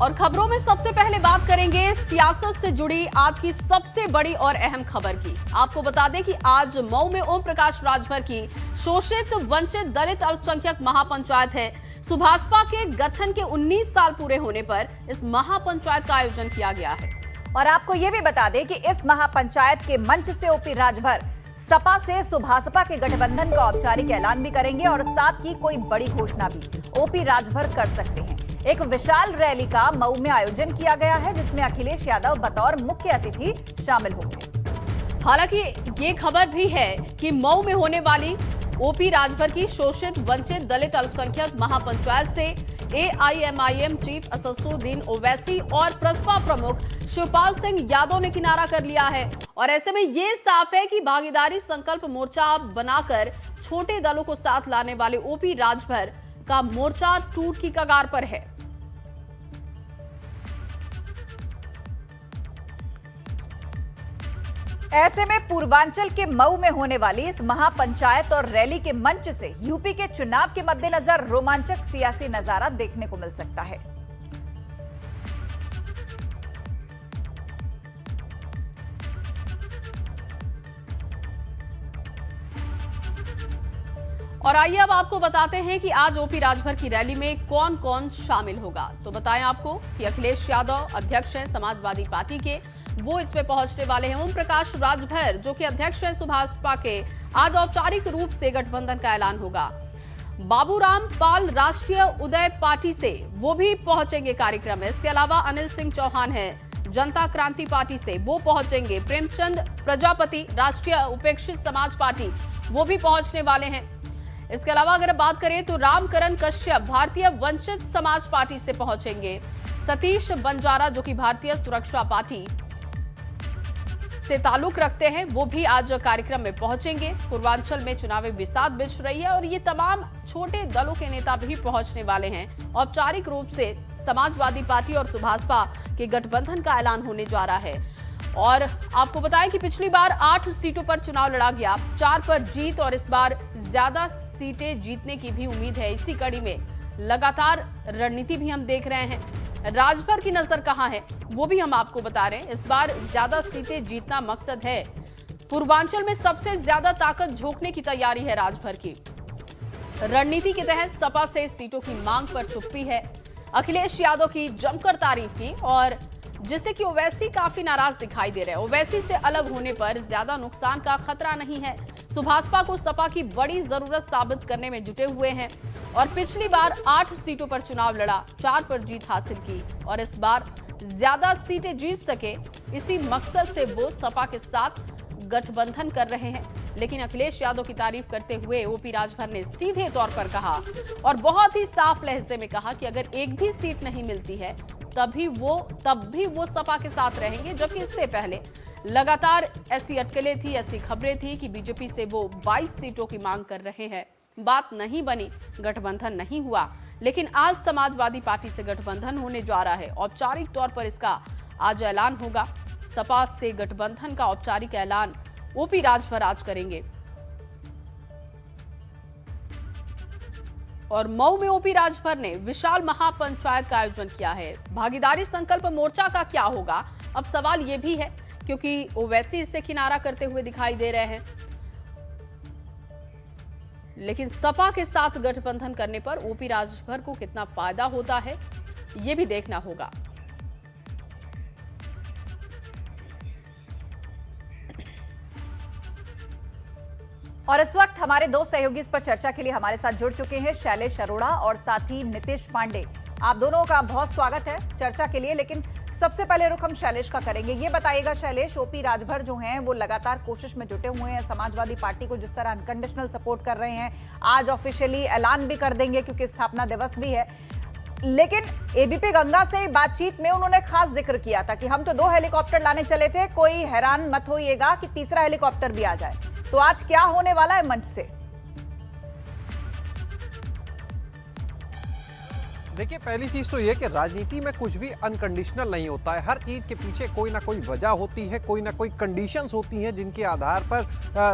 और खबरों में सबसे पहले बात करेंगे सियासत से जुड़ी आज की सबसे बड़ी और अहम खबर की। आपको बता दें कि आज मऊ में ओम प्रकाश राजभर की शोषित वंचित दलित अल्पसंख्यक महापंचायत है। सुभाषपा के गठन के 19 साल पूरे होने पर इस महापंचायत का आयोजन किया गया है। और आपको ये भी बता दें कि इस महापंचायत के मंच से ओपी राजभर सपा से सुभाषपा के गठबंधन का औपचारिक ऐलान भी करेंगे और साथ ही कोई बड़ी घोषणा भी ओपी राजभर कर सकते हैं। एक विशाल रैली का मऊ में आयोजन किया गया है जिसमें अखिलेश यादव बतौर मुख्य अतिथि शामिल होंगे। हालांकि ये खबर भी है कि मऊ में होने वाली ओपी राजभर की शोषित वंचित दलित अल्पसंख्यक महापंचायत से एआईएमआईएम चीफ असदुद्दीन ओवैसी और प्रसपा प्रमुख शिवपाल सिंह यादव ने किनारा कर लिया है। और ऐसे में ये साफ है कि भागीदारी संकल्प मोर्चा बनाकर छोटे दलों को साथ लाने वाले ओपी राजभर का मोर्चा टूट की कगार पर है। ऐसे में पूर्वांचल के मऊ में होने वाली इस महापंचायत और रैली के मंच से यूपी के चुनाव के मद्देनजर रोमांचक सियासी नजारा देखने को मिल सकता है। और आइए अब आपको बताते हैं कि आज ओपी राजभर की रैली में कौन कौन शामिल होगा। तो बताएं आपको कि अखिलेश यादव अध्यक्ष हैं समाजवादी पार्टी के, वो इसमें पहुंचने वाले हैं। ओम प्रकाश राजभर जो कि अध्यक्ष हैं सुभाषपा के, आज औपचारिक रूप से गठबंधन का ऐलान होगा। बाबूराम पाल राष्ट्रीय उदय पार्टी से वो भी पहुंचेंगे कार्यक्रम में। इसके अलावा अनिल सिंह चौहान है जनता क्रांति पार्टी से, वो पहुंचेंगे। प्रेमचंद प्रजापति राष्ट्रीय उपेक्षित समाज पार्टी, वो भी पहुंचने वाले हैं। इसके अलावा अगर बात करें तो रामकरण कश्यप भारतीय वंचित समाज पार्टी से पहुंचेंगे। सतीश बंजारा जो कि भारतीय सुरक्षा पार्टी से ताल्लुक रखते हैं, वो भी आज कार्यक्रम में पहुंचेंगे। पूर्वांचल में चुनावी बिसात बिछ रही है और ये तमाम छोटे दलों के नेता भी पहुंचने वाले हैं। औपचारिक रूप से समाजवादी पार्टी और सुभाषपा के गठबंधन का ऐलान होने जा रहा है। और आपको बताएं कि पिछली बार 8 सीटों पर चुनाव लड़ा गया, 4 पर जीत और इस बार ज्यादा सीटें जीतने की भी उम्मीद है। इसी कड़ी में लगातार रणनीति भी हम देख रहे हैं। राजभर की नजर कहां है वो भी हम आपको बता रहे हैं। इस बार ज्यादा सीटें जीतना मकसद है। पूर्वांचल में सबसे ज्यादा ताकत झोंकने की तैयारी है राजभर की। रणनीति के तहत सपा से सीटों की मांग पर चुप्पी है। अखिलेश यादव की जमकर तारीफ की और जिससे कि ओवैसी काफी नाराज दिखाई दे रहे हैं। ओवैसी से अलग होने पर ज्यादा नुकसान का खतरा नहीं है। सुभाषपा को सपा की बड़ी जरूरत साबित करने में जुटे हुए हैं और पिछली बार 8 सीटों पर चुनाव लड़ा, 4 पर जीत हासिल की और इस बार ज्यादा सीटें जीत सके, इसी मकसद से वो सपा के साथ गठबंधन कर रहे हैं। लेकिन अखिलेश यादव की तारीफ करते हुए ओपी राजभर ने सीधे तौर पर कहा और बहुत ही साफ लहजे में कहा कि अगर एक भी सीट नहीं मिलती है तब भी वो सपा के साथ रहेंगे। जबकि इससे पहले लगातार ऐसी अटकलें थी, ऐसी खबरें थी कि बीजेपी से वो 22 सीटों की मांग कर रहे हैं। बात नहीं बनी, गठबंधन नहीं हुआ, लेकिन आज समाजवादी पार्टी से गठबंधन होने जा रहा है। औपचारिक तौर पर इसका आज ऐलान होगा। सपा से गठबंधन का औपचारिक ऐलान ओपी राजभर आज करेंगे। और मऊ में ओपी राजभर ने विशाल महापंचायत का आयोजन किया है। भागीदारी संकल्प मोर्चा का क्या होगा, अब सवाल यह भी है क्योंकि ओवैसी इससे किनारा करते हुए दिखाई दे रहे हैं। लेकिन सपा के साथ गठबंधन करने पर ओपी राजभर को कितना फायदा होता है यह भी देखना होगा। और इस वक्त हमारे दो सहयोगी इस पर चर्चा के लिए हमारे साथ जुड़ चुके हैं, शैलेश अरोड़ा और साथ ही नीतीश पांडे। आप दोनों का बहुत स्वागत है चर्चा के लिए। लेकिन सबसे पहले रुख हम शैलेश का करेंगे। ये बताइएगा शैलेश, ओपी राजभर जो हैं वो लगातार कोशिश में जुटे हुए हैं, समाजवादी पार्टी को जिस तरह अनकंडीशनल सपोर्ट कर रहे हैं, आज ऑफिशियली ऐलान भी कर देंगे क्योंकि स्थापना दिवस भी है। लेकिन एबीपी गंगा से बातचीत में उन्होंने खास जिक्र किया था कि हम तो 2 हेलीकॉप्टर लाने चले थे, कोई हैरान मत होइएगा कि तीसरा हेलीकॉप्टर भी आ जाए। तो आज क्या होने वाला है मंच से? देखिए, पहली चीज तो ये कि राजनीति में कुछ भी अनकंडीशनल नहीं होता है। हर चीज के पीछे कोई ना कोई वजह होती है, कोई ना कोई कंडीशंस होती हैं जिनके आधार पर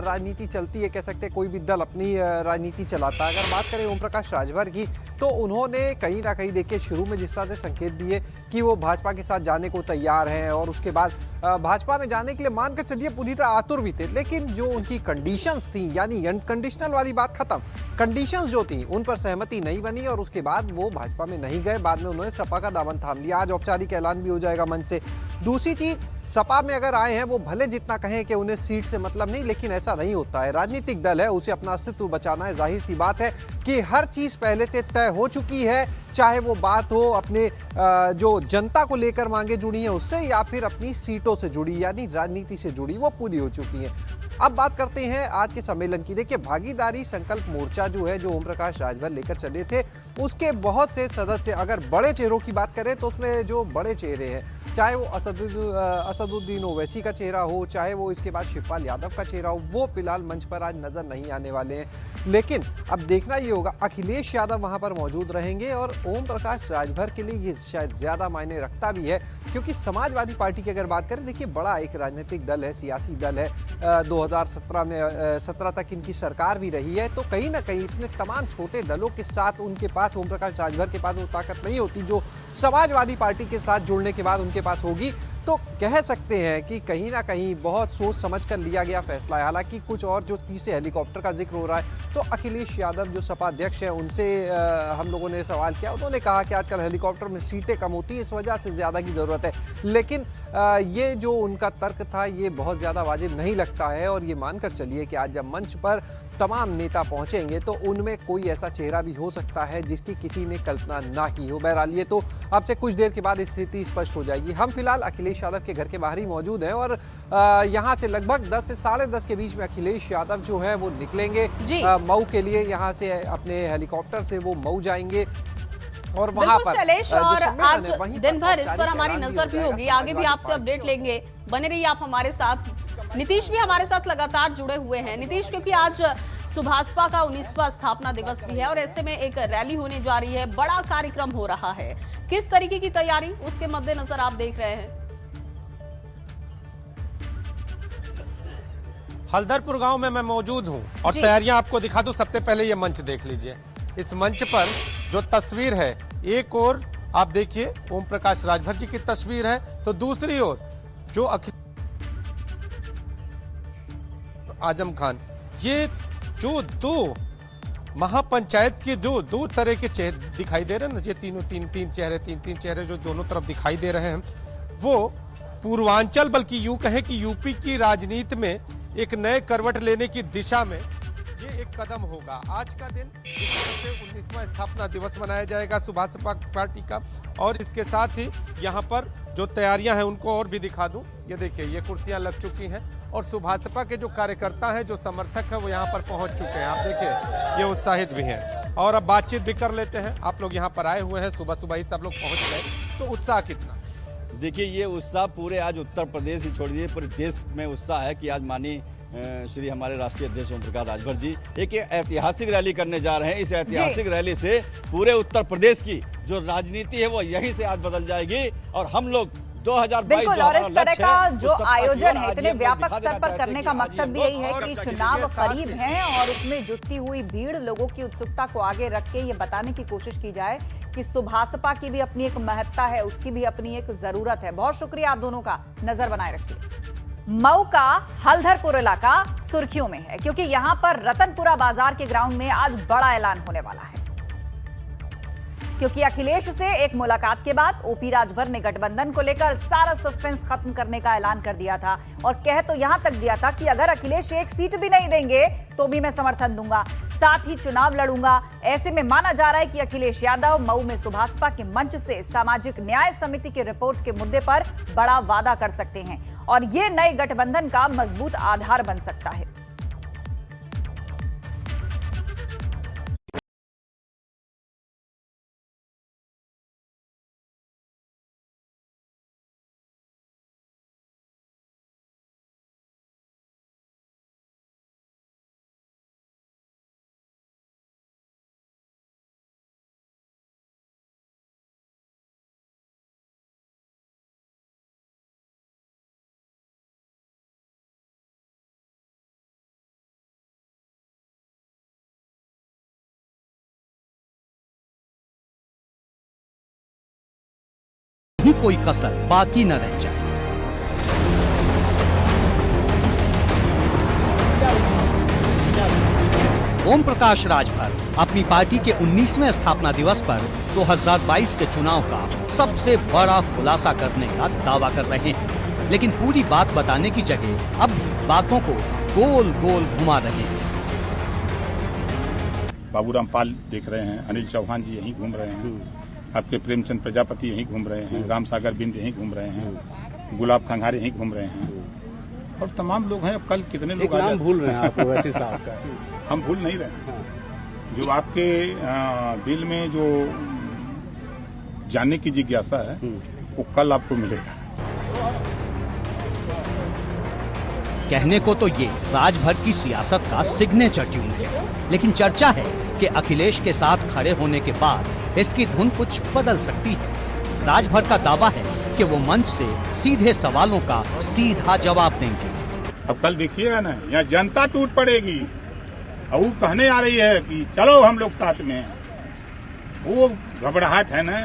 राजनीति चलती है। कह सकते हैं कोई भी दल अपनी राजनीति चलाता है। अगर बात करें ओम प्रकाश राजभर की, तो उन्होंने कहीं ना कहीं देखिए शुरू में जिस तरह से संकेत दिए कि वो भाजपा के साथ जाने को तैयार हैं और उसके बाद भाजपा में जाने के लिए मानकर चलिए पूरी तरह आतुर भी थे, लेकिन जो उनकी कंडीशंस थी, यानी अनकंडीशनल वाली बात खत्म, कंडीशंस जो थी उन पर सहमति नहीं बनी और उसके बाद वो भाजपा में नहीं गए। बाद में उन्होंने सपा का दामन थाम लिया। आज औपचारिक ऐलान भी हो जाएगा मंच से। दूसरी चीज, सपा में अगर आए हैं, वो भले जितना कहें कि उन्हें सीट से मतलब नहीं, लेकिन ऐसा नहीं होता है। राजनीतिक दल है, उसे अपना अस्तित्व बचाना है। जाहिर सी बात है कि हर चीज पहले से तय हो चुकी है, चाहे वो बात हो अपने जो जनता को लेकर मांगे जुड़ी हैं उससे, या फिर अपनी सीटों से जुड़ी यानी राजनीति से जुड़ी, वो पूरी हो चुकी है। अब बात करते हैं आज के सम्मेलन की। देखिए, भागीदारी संकल्प मोर्चा जो है, जो ओम प्रकाश राजभर लेकर चले थे, उसके बहुत से सदस्य, अगर बड़े चेहरों की बात करें तो उसमें जो बड़े चेहरे हैं, चाहे वो असदुद्दीन ओवैसी का चेहरा हो, चाहे वो इसके बाद शिवपाल यादव का चेहरा हो, वो फिलहाल मंच पर आज नजर नहीं आने वाले हैं। लेकिन अब देखना ये होगा, अखिलेश यादव वहां पर मौजूद रहेंगे और ओम प्रकाश राजभर के लिए ये शायद ज्यादा मायने रखता भी है, क्योंकि समाजवादी पार्टी की अगर बात करें, देखिए बड़ा एक राजनीतिक दल है, सियासी दल है। 2017 में 17 तक इनकी सरकार भी रही है, तो कहीं ना कहीं इतने तमाम छोटे दलों के साथ उनके पास, ओम प्रकाश राजभर के पास वो ताकत नहीं होती जो समाजवादी पार्टी के साथ जुड़ने के बाद उनके पास होगी। तो कह सकते हैं कि कहीं ना कहीं बहुत सोच समझ कर लिया गया फैसला है। हालांकि कुछ और जो तीसरे हेलीकॉप्टर का जिक्र हो रहा है, तो अखिलेश यादव जो सपा अध्यक्ष हैं, उनसे हम लोगों ने सवाल किया। उन्होंने कहा कि आजकल हेलीकॉप्टर में सीटें कम होती है, इस वजह से ज़्यादा की ज़रूरत है। लेकिन ये जो उनका तर्क था, ये बहुत ज़्यादा वाजिब नहीं लगता है। और ये मानकर चलिए कि आज जब मंच पर तमाम नेता पहुंचेंगे तो उनमें कोई ऐसा चेहरा भी हो सकता है जिसकी किसी ने कल्पना ना की हो। बहरहाल ये तो अब से कुछ देर के बाद स्थिति स्पष्ट हो जाएगी। हम फिलहाल अखिलेश यादव के घर के बाहर ही मौजूद हैं और यहाँ से लगभग 10 से 10:30 के बीच में अखिलेश यादव जो है वो निकलेंगे मऊ के लिए। यहाँ से अपने हेलीकॉप्टर से वो मऊ जाएंगे और वहां पर शैलेश, और आज दिन भर इस पर हमारी नजर भी होगी। आगे भी आपसे अपडेट लेंगे, बने रहिए आप हमारे साथ। नीतीश भी हमारे साथ लगातार जुड़े हुए हैं। नीतीश, क्योंकि आज सुभाषपा का 19वां स्थापना दिवस भी है और ऐसे में एक रैली होने जा रही है, बड़ा कार्यक्रम हो रहा है, किस तरीके की तैयारी उसके मद्देनजर आप देख रहे हैं? हल्दरपुर गांव में मैं मौजूद हूं और तैयारियां आपको दिखा दूं। सबसे पहले ये मंच देख लीजिए। इस मंच पर जो तस्वीर है, एक ओर आप देखिए ओम प्रकाश राजभर जी की तस्वीर है, तो दूसरी ओर जो आजम खान, ये जो दो महापंचायत के जो दो तरह के चेहरे दिखाई दे रहे हैं ना, ये तीन चेहरे जो दोनों तरफ दिखाई दे रहे हैं, वो पूर्वांचल, बल्कि यूं कहें कि यूपी की राजनीति में एक नए करवट लेने की दिशा में ये एक कदम होगा। आज का दिन इस तरह से 19वां स्थापना दिवस मनाया जाएगा सुभाषपा पार्टी का। और इसके साथ ही यहाँ पर जो तैयारियां हैं उनको और भी दिखा दूं। ये देखिए, ये कुर्सियां लग चुकी हैं और सुभाषपा के जो कार्यकर्ता हैं, जो समर्थक हैं, वो यहाँ पर पहुंच चुके हैं। आप देखिए, ये उत्साहित भी हैं और अब बातचीत भी कर लेते हैं। आप लोग यहाँ पर आए हुए हैं, सुबह सुबह ही सब लोग पहुंच गए, तो उत्साह कितना? देखिए, ये उत्साह पूरे आज उत्तर प्रदेश ही छोड़ दिए, पूरे देश में उत्साह है कि आज माननीय श्री हमारे राष्ट्रीय अध्यक्ष ओम प्रकाश राजभर जी एक ऐतिहासिक रैली करने जा रहे हैं। इस ऐतिहासिक रैली से पूरे उत्तर प्रदेश की जो राजनीति है वो यहीं से आज बदल जाएगी और हम लोग 2022 बिल्कुल, और इस तरह का जो आयोजन है इतने व्यापक स्तर पर करने का मकसद भी यही है कि चुनाव करीब हैं और उसमें जुटती हुई भीड़, लोगों की उत्सुकता को आगे रख के ये बताने की कोशिश की जाए कि सुभाषपा की भी अपनी एक महत्ता है, उसकी भी अपनी एक जरूरत है। बहुत शुक्रिया आप दोनों का, नजर बनाए रखिए। मऊ का हल्दरपुर इलाका सुर्खियों में है क्योंकि यहां पर रतनपुरा बाजार के ग्राउंड में आज बड़ा ऐलान होने वाला है, क्योंकि अखिलेश से एक मुलाकात के बाद ओपी राजभर ने गठबंधन को लेकर सारा सस्पेंस खत्म करने का ऐलान कर दिया था और कह तो यहां तक दिया था कि अगर अखिलेश एक सीट भी नहीं देंगे तो भी मैं समर्थन दूंगा, साथ ही चुनाव लड़ूंगा। ऐसे में माना जा रहा है कि अखिलेश यादव मऊ में सुभाषपा के मंच से सामाजिक न्याय समिति की रिपोर्ट के मुद्दे पर बड़ा वादा कर सकते हैं और ये नए गठबंधन का मजबूत आधार बन सकता है। ही कोई कसर बाकी न रह जाए। ओम प्रकाश राजभर अपनी पार्टी के 19वें स्थापना दिवस पर 2022 के चुनाव का सबसे बड़ा खुलासा करने का दावा कर रहे हैं, लेकिन पूरी बात बताने की जगह अब भी बातों को गोल गोल घुमा रहे हैं। बाबूराम पाल देख रहे हैं, अनिल चौहान जी यहीं घूम रहे हैं, आपके प्रेमचंद प्रजापति यहीं घूम रहे हैं, राम सागर बिंद यहीं घूम रहे हैं, गुलाब खंघारे यहीं घूम रहे हैं और तमाम लोग हैं। अब कल कितने लोग नाम भूल रहे हैं आप वैसे साहब का? हम भूल नहीं रहे हैं। जो आपके दिल में जो जानने की जिज्ञासा है वो कल आपको मिलेगा। कहने को तो ये राजभर की सियासत का सिग्नेचर ट्यून है, लेकिन चर्चा है कि अखिलेश के साथ खड़े होने के बाद इसकी धुन कुछ बदल सकती है। राजभर का दावा है कि वो मंच से सीधे सवालों का सीधा जवाब देंगे। अब कल देखिएगा ना, यहाँ जनता टूट पड़ेगी और वो कहने आ रही है कि चलो हम लोग साथ में। वो घबराहट है ना,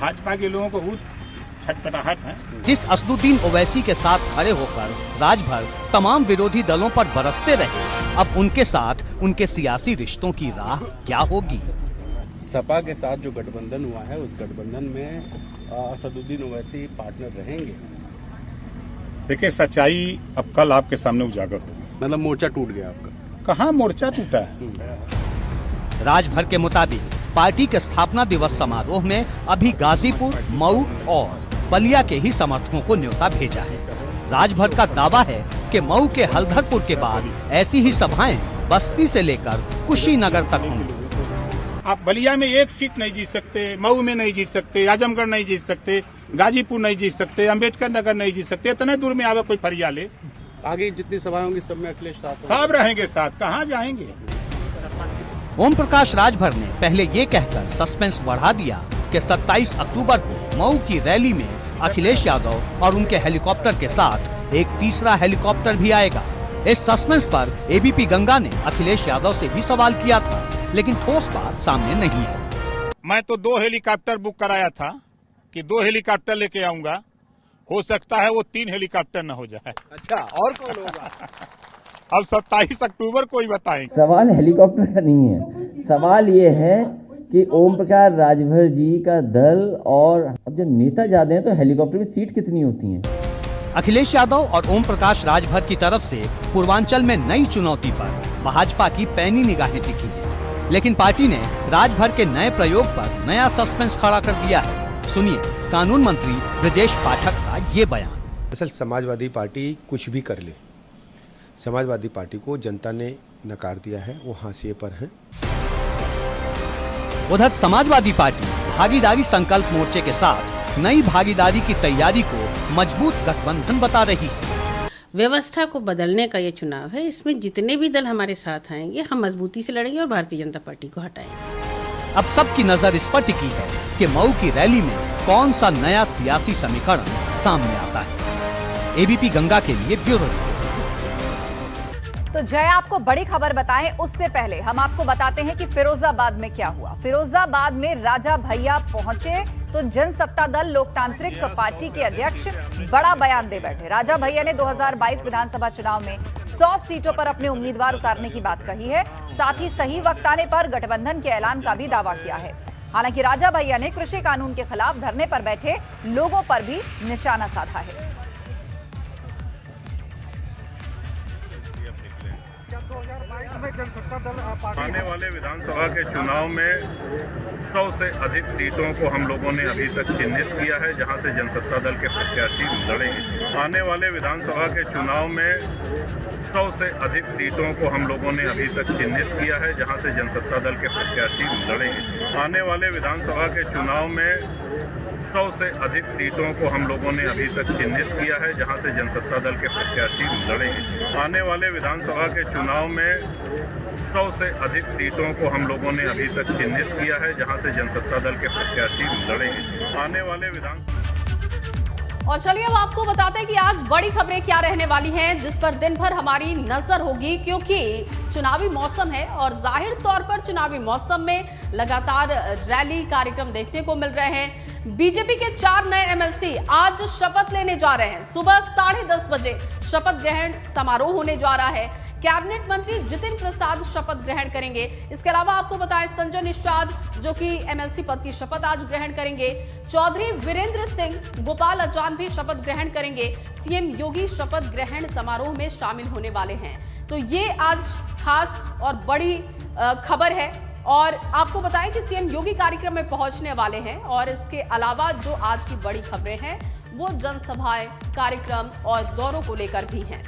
भाजपा के लोगों को वो छटपटाहट है। जिस असदुद्दीन ओवैसी के साथ खड़े होकर राजभर तमाम विरोधी दलों पर बरसते रहे, अब उनके साथ उनके सियासी रिश्तों की राह क्या होगी? सपा के साथ जो गठबंधन हुआ है, उस गठबंधन में असदुद्दीन ओवैसी पार्टनर रहेंगे। देखिए, सच्चाई अब कल आपके सामने उजागर होगी। मतलब मोर्चा टूट गया आपका? कहाँ मोर्चा टूटा है? राजभर के मुताबिक पार्टी के स्थापना दिवस समारोह में अभी गाजीपुर, मऊ और बलिया के ही समर्थकों को न्योता भेजा है। राजभर का दावा है कि मऊ के हल्धरपुर के बाद ऐसी ही सभाएं बस्ती से लेकर कुशीनगर तक होंगी। आप बलिया में एक सीट नहीं जीत सकते, मऊ में नहीं जीत सकते, आजमगढ़ नहीं जीत सकते, गाजीपुर नहीं जीत सकते, अंबेडकर नगर नहीं जीत सकते। इतने दूर में आवे कोई फरिया ले। आगे जितनी सभाएं होंगी सब में अखिलेश साथ सब रहेंगे साथ, कहाँ जाएंगे? ओम प्रकाश राजभर ने पहले ये कहकर सस्पेंस बढ़ा दिया कि 27 अक्टूबर को मऊ की रैली में अखिलेश यादव और उनके हेलीकॉप्टर के साथ एक तीसरा हेलीकॉप्टर भी आएगा। इस सस्पेंस पर एबीपी गंगा ने अखिलेश यादव से भी सवाल किया था, लेकिन ठोस बात सामने नहीं है। मैं तो 2 हेलीकॉप्टर बुक कराया था कि 2 हेलीकॉप्टर लेके आऊंगा, हो सकता है वो 3 हेलीकॉप्टर न हो जाए। अच्छा, और कौन होगा? अब 27 अक्टूबर को ही बताएंगे। सवाल हेलीकॉप्टर का नहीं है, सवाल ये है कि ओम प्रकाश राजभर जी का दल, और अब जब नेता जाते हैं तो हेलीकॉप्टर में सीट कितनी होती है? अखिलेश यादव और ओम प्रकाश राजभर की तरफ से पूर्वांचल में नई चुनौती पर भाजपा की पैनी निगाहें टिकी है, लेकिन पार्टी ने राजभर के नए प्रयोग पर नया सस्पेंस खड़ा कर दिया है। सुनिए कानून मंत्री ब्रजेश पाठक का ये बयान। दरअसल समाजवादी पार्टी कुछ भी कर ले, समाजवादी पार्टी को जनता ने नकार दिया है, वो हाशिए पर है। उधर समाजवादी पार्टी भागीदारी संकल्प मोर्चे के साथ नई भागीदारी की तैयारी को मजबूत गठबंधन बता रही है। व्यवस्था को बदलने का ये चुनाव है, इसमें जितने भी दल हमारे साथ आएंगे हम मजबूती से लड़ेंगे और भारतीय जनता पार्टी को हटाएंगे। अब सबकी नजर इस पर टिकी है कि मऊ की रैली में कौन सा नया सियासी समीकरण सामने आता है। एबीपी गंगा के लिए ब्यूरो रिपोर्ट। तो जय आपको बड़ी खबर बताएं, उससे पहले हम आपको बताते हैं कि फिरोजाबाद में क्या हुआ। फिरोजाबाद में राजा भैया पहुंचे तो जनसत्ता दल लोकतांत्रिक पार्टी के अध्यक्ष बड़ा बयान दे बैठे। राजा भैया ने 2022 विधानसभा चुनाव में 100 सीटों पर अपने उम्मीदवार उतारने की बात कही है। साथ ही सही वक्त आने पर गठबंधन के ऐलान का भी दावा किया है। हालांकि राजा भैया ने कृषि कानून के खिलाफ धरने पर बैठे लोगों पर भी निशाना साधा है। आने वाले विधानसभा के चुनाव में 100 से अधिक सीटों को हम लोगों ने अभी तक चिन्हित किया है, जहां से जनसत्ता दल के प्रत्याशी लड़ेंगे। आने वाले विधानसभा के चुनाव में 100 से अधिक सीटों को हम लोगों ने अभी तक चिन्हित किया है, जहां से जनसत्ता दल के प्रत्याशी लड़ेंगे। आने वाले विधानसभा के चुनाव में 100 से अधिक सीटों को हम लोगों ने अभी तक चिन्हित किया है, जहां से जनसत्ता दल के प्रत्याशी लड़ेंगे। आने वाले विधानसभा के चुनाव में 100 से अधिक सीटों को हम लोगों ने अभी तक चिन्हित किया है, जहां से जनसत्ता दल के प्रत्याशी लड़ेंगे। आने वाले और चलिए अब आपको बताते हैं कि आज बड़ी खबरें क्या रहने वाली हैं, जिस पर दिन भर हमारी नजर होगी, क्योंकि चुनावी मौसम है और जाहिर तौर पर चुनावी मौसम में लगातार रैली कार्यक्रम देखने को मिल रहे हैं। बीजेपी के 4 नए एमएलसी आज शपथ लेने जा रहे हैं। सुबह 10:30 बजे शपथ ग्रहण समारोह होने जा रहा है। कैबिनेट मंत्री जितिन प्रसाद शपथ ग्रहण करेंगे। इसके अलावा आपको बताएं, संजय निषाद जो कि एमएलसी पद की शपथ आज ग्रहण करेंगे। चौधरी वीरेंद्र सिंह, गोपाल अजान भी शपथ ग्रहण करेंगे। सीएम योगी शपथ ग्रहण समारोह में शामिल होने वाले हैं। तो ये आज खास और बड़ी खबर है। और आपको बताएं कि सीएम योगी कार्यक्रम में पहुंचने वाले हैं। और इसके अलावा जो आज की बड़ी खबरें हैं वो जनसभाएं, कार्यक्रम और दौरों को लेकर भी हैं।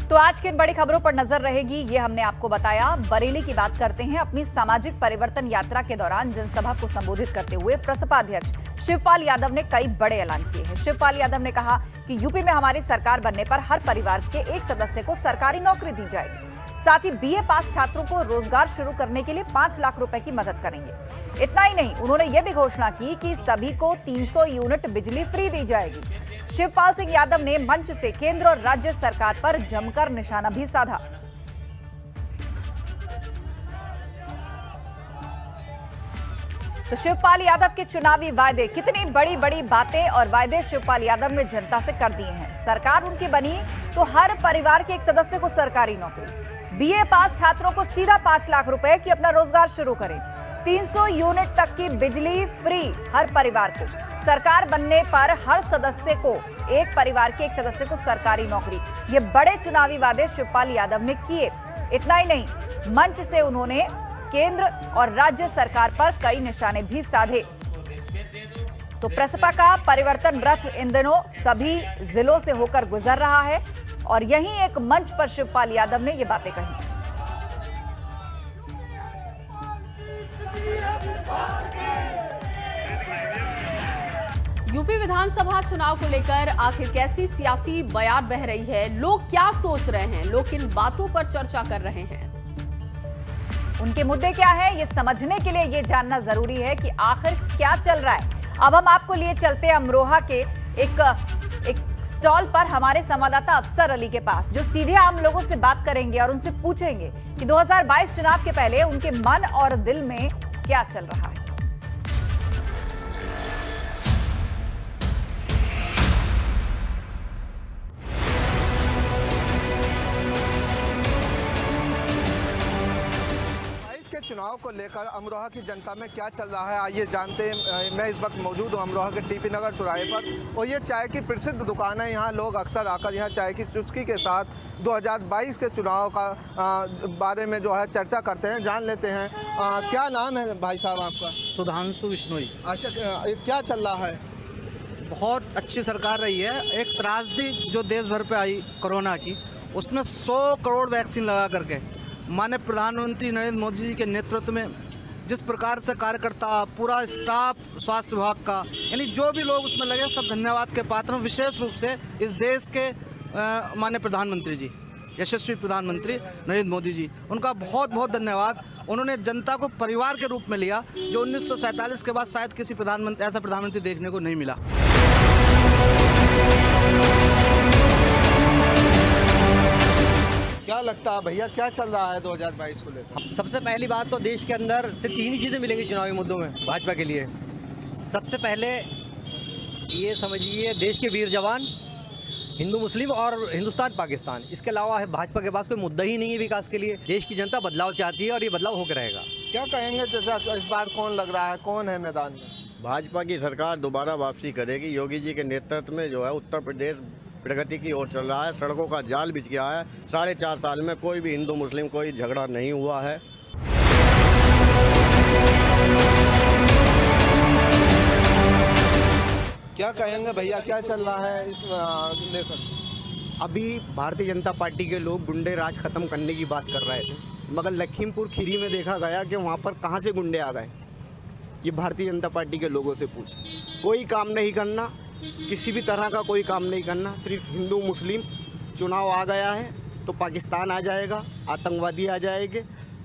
तो आज की इन बड़ी खबरों पर नजर रहेगी, ये हमने आपको बताया। बरेली की बात करते हैं। अपनी सामाजिक परिवर्तन यात्रा के दौरान जनसभा को संबोधित करते हुए प्रसपा अध्यक्ष शिवपाल यादव ने कई बड़े ऐलान किए हैं। शिवपाल यादव ने कहा कि यूपी में हमारी सरकार बनने पर हर परिवार के एक सदस्य को सरकारी नौकरी दी जाएगी। साथ ही बीए पास छात्रों को रोजगार शुरू करने के लिए 5 लाख रुपए की मदद करेंगे। इतना ही नहीं, उन्होंने ये भी घोषणा की कि सभी को 300 यूनिट बिजली फ्री दी जाएगी। शिवपाल सिंह यादव ने मंच से केंद्र और राज्य सरकार पर जमकर निशाना भी साधा। तो शिवपाल यादव के चुनावी वायदे, कितनी बड़ी बड़ी बातें और वायदे शिवपाल यादव ने जनता से कर दिए हैं। सरकार उनकी बनी तो हर परिवार के एक सदस्य को सरकारी नौकरी, बीए पास छात्रों को सीधा 5 लाख रुपए की अपना रोजगार शुरू करें, 300 यूनिट तक की बिजली फ्री हर परिवार को, सरकार बनने पर हर सदस्य को, एक परिवार के एक सदस्य को सरकारी नौकरी। ये बड़े चुनावी वादे शिवपाल यादव ने किए। इतना ही नहीं, मंच से उन्होंने केंद्र और राज्य सरकार पर कई निशाने भी साधे। तो प्रसपा का परिवर्तन रथ इन दिनों सभी जिलों से होकर गुजर रहा है और यहीं एक मंच पर शिवपाल यादव ने ये बातें कही। यूपी विधानसभा चुनाव को लेकर आखिर कैसी सियासी बयार बह रही है, लोग क्या सोच रहे हैं, लोग किन बातों पर चर्चा कर रहे हैं, उनके मुद्दे क्या है, ये समझने के लिए ये जानना जरूरी है कि आखिर क्या चल रहा है। अब हम आपको लिए चलते हैं अमरोहा के एक स्टॉल पर हमारे संवाददाता अफसर अली के पास, जो सीधे आम लोगों से बात करेंगे और उनसे पूछेंगे कि 2022 चुनाव के पहले उनके मन और दिल में क्या चल रहा है। चुनाव को लेकर अमरोहा की जनता में क्या चल रहा है, आइए जानते हैं। मैं इस वक्त मौजूद हूँ अमरोहा के टीपी नगर चौराहे पर और ये चाय की प्रसिद्ध दुकान है। यहाँ लोग अक्सर आकर यहाँ चाय की चुस्की के साथ 2022 के चुनाव का बारे में जो है चर्चा करते हैं। जान लेते हैं, क्या नाम है भाई साहब आपका? सुधांशु बिश्नोई। अच्छा, क्या चल रहा है? बहुत अच्छी सरकार रही है। एक त्रासदी जो देश भर पे आई कोरोना की, उसमें 100 करोड़ वैक्सीन लगा करके माननीय प्रधानमंत्री नरेंद्र मोदी जी के नेतृत्व में जिस प्रकार से कार्यकर्ता, पूरा स्टाफ स्वास्थ्य विभाग का, यानी जो भी लोग उसमें लगे, सब धन्यवाद के पात्र हैं। विशेष रूप से इस देश के माननीय प्रधानमंत्री जी, यशस्वी प्रधानमंत्री नरेंद्र मोदी जी, उनका बहुत बहुत धन्यवाद। उन्होंने जनता को परिवार के रूप में लिया, जो 1947 के बाद शायद किसी प्रधानमंत्री, ऐसा प्रधानमंत्री देखने को नहीं मिला। क्या लगता है भैया, क्या चल रहा है 2022 को लेकर? सबसे पहली बात तो देश के अंदर सिर्फ 3 ही चीज़ें मिलेंगी चुनावी मुद्दों में भाजपा के लिए। सबसे पहले ये समझिए, देश के वीर जवान, हिंदू मुस्लिम और हिंदुस्तान पाकिस्तान। इसके अलावा भाजपा के पास कोई मुद्दा ही नहीं है विकास के लिए। देश की जनता बदलाव चाहती है और ये बदलाव होकर रहेगा। क्या कहेंगे जैसा इस बार कौन लग रहा है, कौन है मैदान में? भाजपा की सरकार दोबारा वापसी करेगी। योगी जी के नेतृत्व में जो है उत्तर प्रदेश प्रगति की ओर चल रहा है। सड़कों का जाल बिछ गया है। 4.5 साल में कोई भी हिंदू मुस्लिम कोई झगड़ा नहीं हुआ है। क्या कहेंगे भैया, क्या चल रहा है इस लेकर? अभी भारतीय जनता पार्टी के लोग गुंडे राज खत्म करने की बात कर रहे थे, मगर लखीमपुर खीरी में देखा गया कि वहाँ पर कहाँ से गुंडे आ गए। ये भारतीय जनता पार्टी के लोगों से पूछ, कोई काम नहीं करना, किसी भी तरह का कोई काम नहीं करना, सिर्फ हिंदू मुस्लिम। चुनाव आ गया है तो पाकिस्तान आ जाएगा, आतंकवादी आ जाएंगे।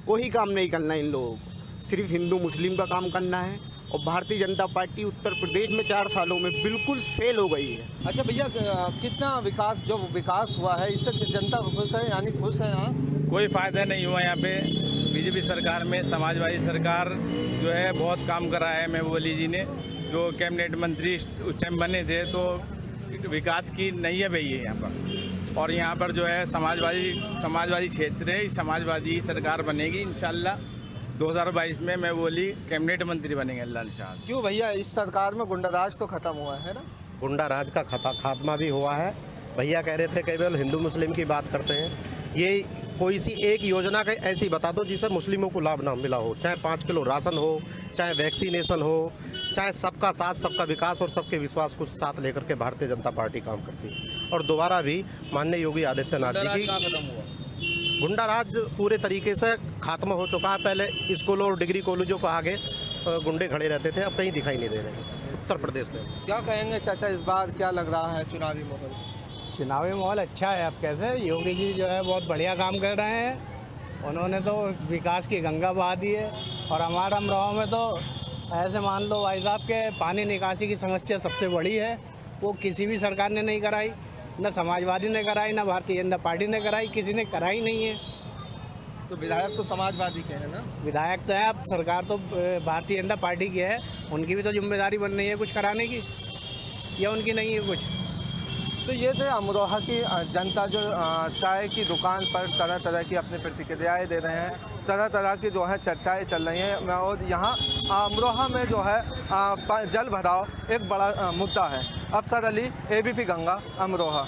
कोई काम नहीं करना इन लोगों को, सिर्फ हिंदू मुस्लिम का काम करना है। और भारतीय जनता पार्टी उत्तर प्रदेश में 4 सालों में बिल्कुल फेल हो गई है। अच्छा भैया, कितना विकास, जो विकास हुआ है इससे जनता खुश है, यानी खुश है? यहाँ कोई फायदा नहीं हुआ। यहाँ पे बीजेपी सरकार में समाजवादी सरकार जो है बहुत काम करा है। महबूबा जी ने जो कैबिनेट मंत्री उस टाइम बने थे तो विकास की नैया बही है यहाँ पर। और यहाँ पर जो है समाजवादी क्षेत्र है, समाजवादी सरकार बनेगी इंशाल्लाह। 2022 में महबूबा कैबिनेट मंत्री बनेंगे अल्लाह निशान। क्यों भैया, इस सरकार में गुंडाराज तो खत्म हुआ है ना? गुंडा राज का खात्मा भी हुआ है। भैया कह रहे थे केवल हिंदू मुस्लिम की बात करते हैं। ये कोई सी एक योजना का ऐसी बता दो जिससे मुस्लिमों को लाभ ना मिला हो, चाहे 5 किलो राशन हो, चाहे वैक्सीनेशन हो, चाहे सबका साथ सबका विकास और सबके विश्वास को साथ लेकर के भारतीय जनता पार्टी काम करती है। और दोबारा भी माननीय योगी आदित्यनाथ जी की गुंडा राज पूरे तरीके से खात्मा हो चुका है। पहले स्कूलों और डिग्री कॉलेजों को आगे गुंडे खड़े रहते थे, अब कहीं दिखाई नहीं दे रहे उत्तर प्रदेश में। क्या कहेंगे चाचा, इस बार क्या लग रहा है चुनावी माहौल? चुनावी माहौल अच्छा है। अब कैसे योगी जी जो है बहुत बढ़िया काम कर रहे हैं। उन्होंने तो विकास की गंगा बहा दी है। और हमारा अमरोहा में तो ऐसे मान लो भाई साहब के पानी निकासी की समस्या सबसे बड़ी है। वो किसी भी सरकार ने नहीं कराई, न समाजवादी ने कराई, न भारतीय जनता पार्टी ने कराई, किसी ने कराई नहीं है। तो विधायक तो समाजवादी के हैं ना? विधायक तो है, अब सरकार तो भारतीय जनता पार्टी की है। उनकी भी तो जिम्मेदारी बन रही है कुछ कराने की, या उनकी नहीं है कुछ? तो ये थे अमरोहा की जनता जो चाय की दुकान पर तरह तरह की अपनी प्रतिक्रियाएं दे रहे हैं, तरह तरह की जो है चर्चाएं चल रही हैं। और यहाँ अमरोहा में जो है जल भराव एक बड़ा मुद्दा है। अफसर अली, ABP गंगा, अमरोहा।